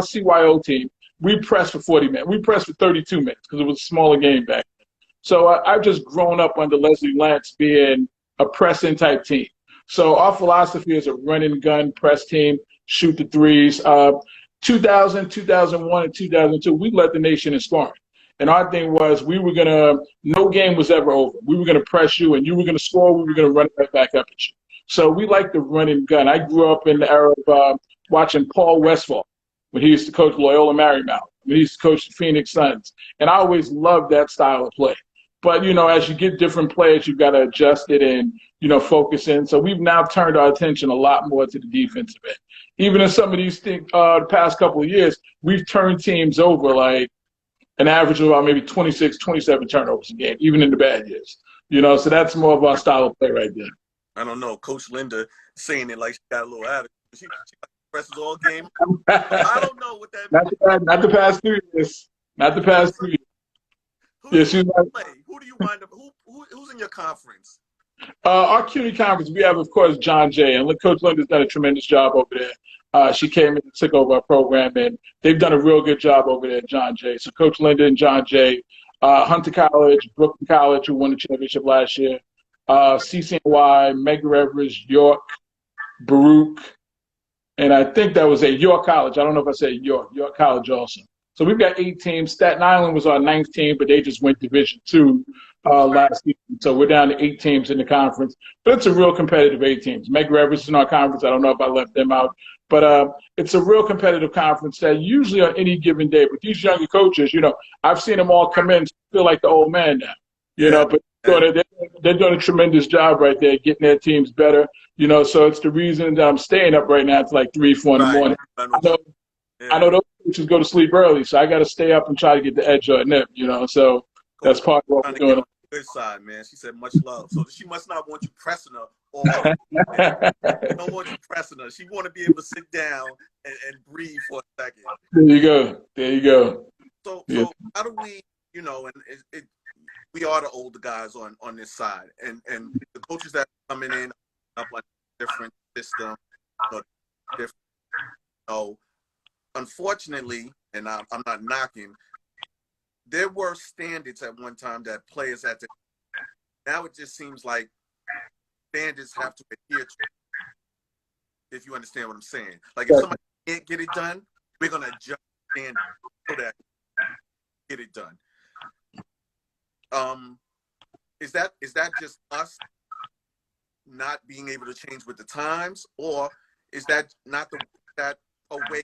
[SPEAKER 2] CYO team, we pressed for 40 minutes. We pressed for 32 minutes because it was a smaller game back then. So I've just grown up under Leslie Lance being a press-in type team. So our philosophy is a run-and-gun press team, shoot the threes. 2000, 2001, and 2002, we led the nation in scoring. And our thing was no game was ever over. We were going to press you, and you were going to score. We were going to run it right back up at you. So we like the run and gun. I grew up in the era of watching Paul Westphal when he used to coach Loyola Marymount, when he used to coach the Phoenix Suns. And I always loved that style of play. But, you know, as you get different players, you've got to adjust it and, you know, focus in. So we've now turned our attention a lot more to the defensive end. Even in some of these things, the past couple of years, we've turned teams over like an average of about maybe 26, 27 turnovers a game, even in the bad years. You know, so that's more of our style of play right there.
[SPEAKER 3] I don't know. Coach Linda saying it like she got a little attitude. She presses all game. I don't know what that means.
[SPEAKER 2] Not the past 2 years. Not the past 2 years.
[SPEAKER 3] Who do you play? Who do you wind up? Who's in your conference?
[SPEAKER 2] Our CUNY conference, we have, of course, John Jay, and Coach Linda's done a tremendous job over there. She came in and took over our program, and they've done a real good job over there at John Jay. So Coach Linda and John Jay, Hunter College, Brooklyn College, who won the championship last year, CCNY, Medgar Evers, York, Baruch, and I think that was at York College. I don't know if I said York College also. So we've got 8 teams. Staten Island was our 9th team, but they just went Division II last season. So we're down to 8 teams in the conference. But it's a real competitive 8 teams. Medgar Evers is in our conference. I don't know if I left them out. But it's a real competitive conference that usually on any given day, with these younger coaches, you know, I've seen them all come in, feel like the old man now. You know, but they're doing a tremendous job right there, getting their teams better. You know, so it's the reason that I'm staying up right now. It's like 3, 4 in the morning. I know those coaches go to sleep early, so I got to stay up and try to get the edge on them, you know. So that's part of what we're doing.
[SPEAKER 3] Good side, man. She said much love. So she must not want you pressing her all over. She don't want you pressing her. She want to be able to sit down and breathe for a second.
[SPEAKER 2] There you go. There you go.
[SPEAKER 3] So how do we, you know, and we are the older guys on this side, and the coaches that are coming in up on a different system, different, you know, unfortunately, and I'm not knocking, there were standards at one time that players had to. Now it just seems like standards have to adhere to. If you understand what I'm saying, like if somebody can't get it done, we're gonna adjust standards so that get it done. Is that just us not being able to change with the times, or is that not that a way?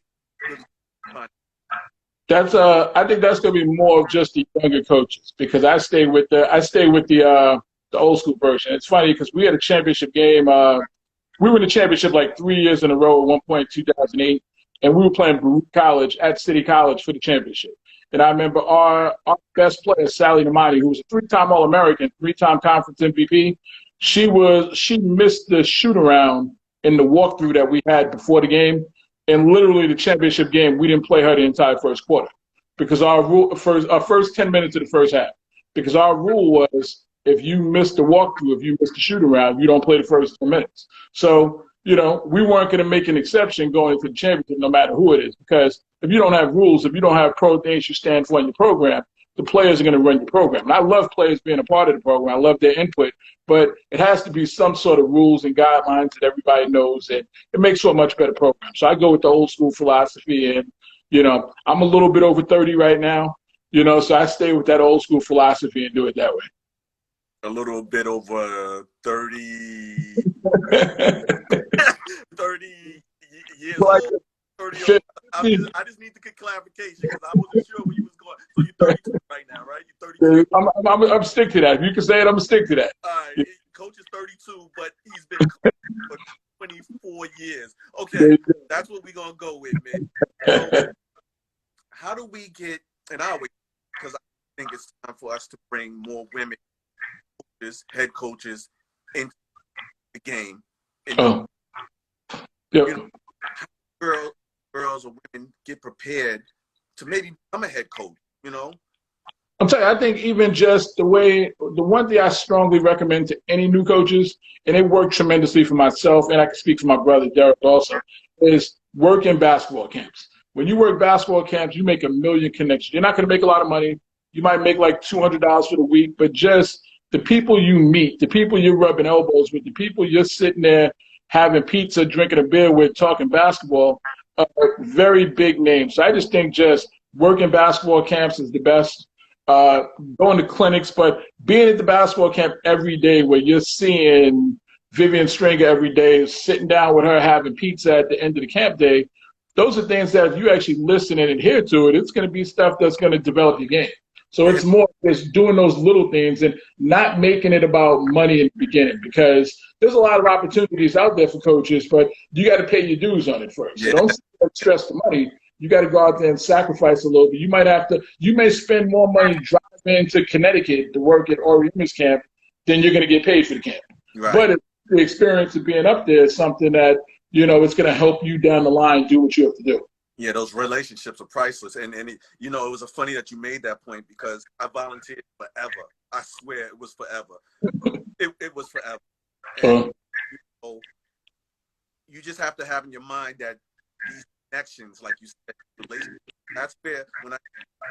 [SPEAKER 2] That's I think that's gonna be more of just the younger coaches, because I stay with the old school version. It's funny because we had a championship game. We were in the championship like 3 years in a row at one point in 2008, and we were playing Baruch College at City College for the championship. And I remember our best player, Sally Namani, who was a 3-time All-American, 3-time conference MVP. She missed the shoot-around in the walkthrough that we had before the game. And literally the championship game, we didn't play her the entire first quarter because our first 10 minutes of the first half, because our rule was if you miss the walkthrough, if you miss the shoot-around, you don't play the first 10 minutes. So, you know, we weren't going to make an exception going into the championship no matter who it is, because if you don't have rules, if you don't have pro things you stand for in your program, the players are going to run your program. And I love players being a part of the program. I love their input, but it has to be some sort of rules and guidelines that everybody knows, and it makes for a much better program. So I go with the old school philosophy, and, you know, I'm a little bit over 30 right now, you know, so I stay with that old school philosophy and do it that way.
[SPEAKER 3] A little bit over 30, 30 years old. 30 I just need to get clarification because I wasn't sure where you was going. So you're 32 right now, right? You're 32.
[SPEAKER 2] I'm stick to that. If you can say it, I'm gonna stick to that.
[SPEAKER 3] All right. Coach is 32, but he's been coaching for 24 years. Okay, that's what we're gonna go with, man. So, how do we get? And I always, because I think it's time for us to bring more women coaches, head coaches, into the game. And, you know, girls or women get prepared to maybe become a head coach, you know?
[SPEAKER 2] I'm telling you, I think even just the one thing I strongly recommend to any new coaches, and it worked tremendously for myself, and I can speak for my brother Derek also, is work in basketball camps. When you work basketball camps, you make a million connections. You're not going to make a lot of money. You might make like $200 for the week, but just the people you meet, the people you're rubbing elbows with, the people you're sitting there having pizza, drinking a beer with, talking basketball, very big names. So I just think just working basketball camps is the best. Going to clinics, but being at the basketball camp every day where you're seeing Vivian Stringer every day, sitting down with her, having pizza at the end of the camp day, those are things that if you actually listen and adhere to it, it's going to be stuff that's going to develop your game. So it's more just doing those little things and not making it about money in the beginning, because there's a lot of opportunities out there for coaches, but you got to pay your dues on it first. So don't stress the money. You got to go out there and sacrifice a little bit. You may spend more money driving to Connecticut to work at Ori Image Camp then you're going to get paid for the camp.
[SPEAKER 3] Right.
[SPEAKER 2] But the experience of being up there is something that, you know, it's going to help you down the line do what you have to do.
[SPEAKER 3] Yeah, those relationships are priceless. And it, you know, it was funny that you made that point because I volunteered forever. I swear it was forever. It was forever. And you know, you just have to have in your mind that these connections, like you said, relationships, that's where when I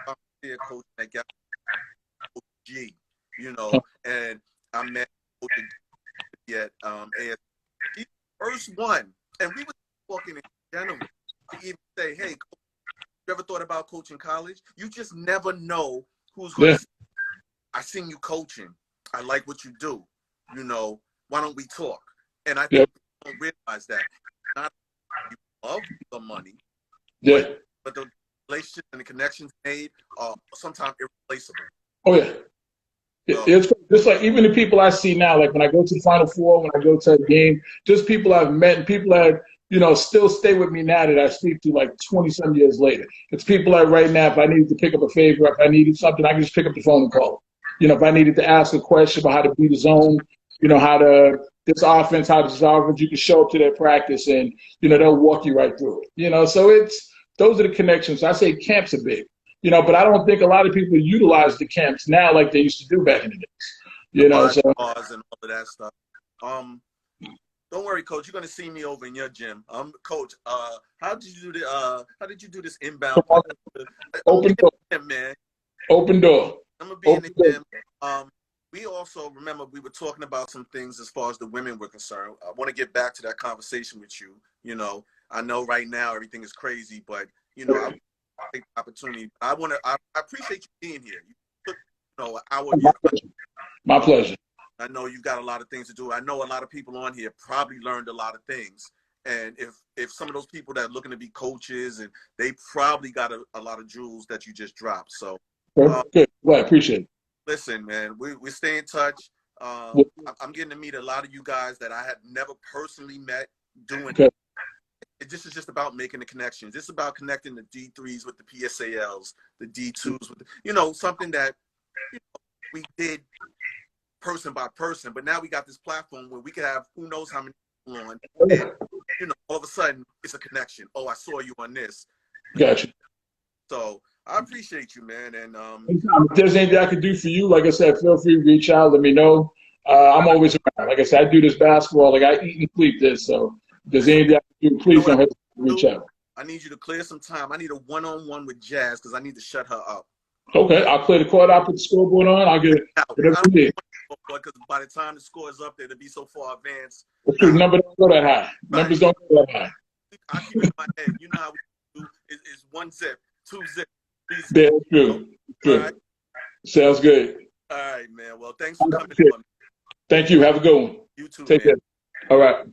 [SPEAKER 3] volunteer coach at Coach G, you know, and I met Coach G at AS. He's the first one. And we were talking in general. To even say, hey, coach, you ever thought about coaching college? You just never know who's going to say, I seen you coaching. I like what you do. You know, why don't we talk? And I think people don't realize that. Not you love the money, but the relationships and the connections made are sometimes irreplaceable.
[SPEAKER 2] Oh, yeah. It's just like even the people I see now, like when I go to the Final Four, when I go to a game, just people I've met and people that, you know, still stay with me now that I speak to like 20-some years later. It's people that right now, if I needed to pick up a favor, if I needed something, I can just pick up the phone and call them. You know, if I needed to ask a question about how to beat the zone, you know, how to this offense, you can show up to their practice and, you know, they'll walk you right through it. You know, so it's those are the connections. I say camps are big, you know, but I don't think a lot of people utilize the camps now like they used to do back in the days. You know, so
[SPEAKER 3] and all of that stuff. Don't worry, Coach. You're gonna see me over in your gym. Coach. How did you do this inbound?
[SPEAKER 2] Open door,
[SPEAKER 3] man.
[SPEAKER 2] Open door.
[SPEAKER 3] I'm gonna be in the gym. We also remember we were talking about some things as far as the women were concerned. I want to get back to that conversation with you. You know, I know right now everything is crazy, but you know, I take the opportunity. I appreciate you being here. You took, you know, an hour.
[SPEAKER 2] My pleasure.
[SPEAKER 3] I know you got a lot of things to do. I know a lot of people on here probably learned a lot of things. And if some of those people that are looking to be coaches, and they probably got a lot of jewels that you just dropped. So
[SPEAKER 2] good. Well, I appreciate it.
[SPEAKER 3] Listen, man, we stay in touch. I'm getting to meet a lot of you guys that I had never personally met doing it. This is just about making the connections. It's about connecting the D3s with the PSALs, the D2s with, you know, something that, you know, we did person by person, but now we got this platform where we can have who knows how many people on, and, you know, all of a sudden it's a connection. Oh, I saw you on this.
[SPEAKER 2] Gotcha.
[SPEAKER 3] So I appreciate you, man. And
[SPEAKER 2] if there's anything I could do for you, like I said, feel free to reach out. Let me know. I'm always around. Like I said, I do this basketball. Like I eat and sleep this. So if there's anything I can do, please don't hesitate to reach out.
[SPEAKER 3] I need you to clear some time. I need a one-on-one with Jazz because I need to shut her up.
[SPEAKER 2] Okay, I'll play the court. I'll put the scoreboard on. I'll get it.
[SPEAKER 3] Because by the time the score is up there, to be so far advanced.
[SPEAKER 2] The number don't go that high. Numbers don't go that high.
[SPEAKER 3] I keep it in my head. You know how we do is 1 zip, 2 zip, 3 zip.
[SPEAKER 2] Yeah, true. True.
[SPEAKER 3] Right?
[SPEAKER 2] Sounds good.
[SPEAKER 3] All right, man. Well, thanks for coming in.
[SPEAKER 2] Thank you. Have a good one.
[SPEAKER 3] You too,
[SPEAKER 2] Take
[SPEAKER 3] man.
[SPEAKER 2] care. All right.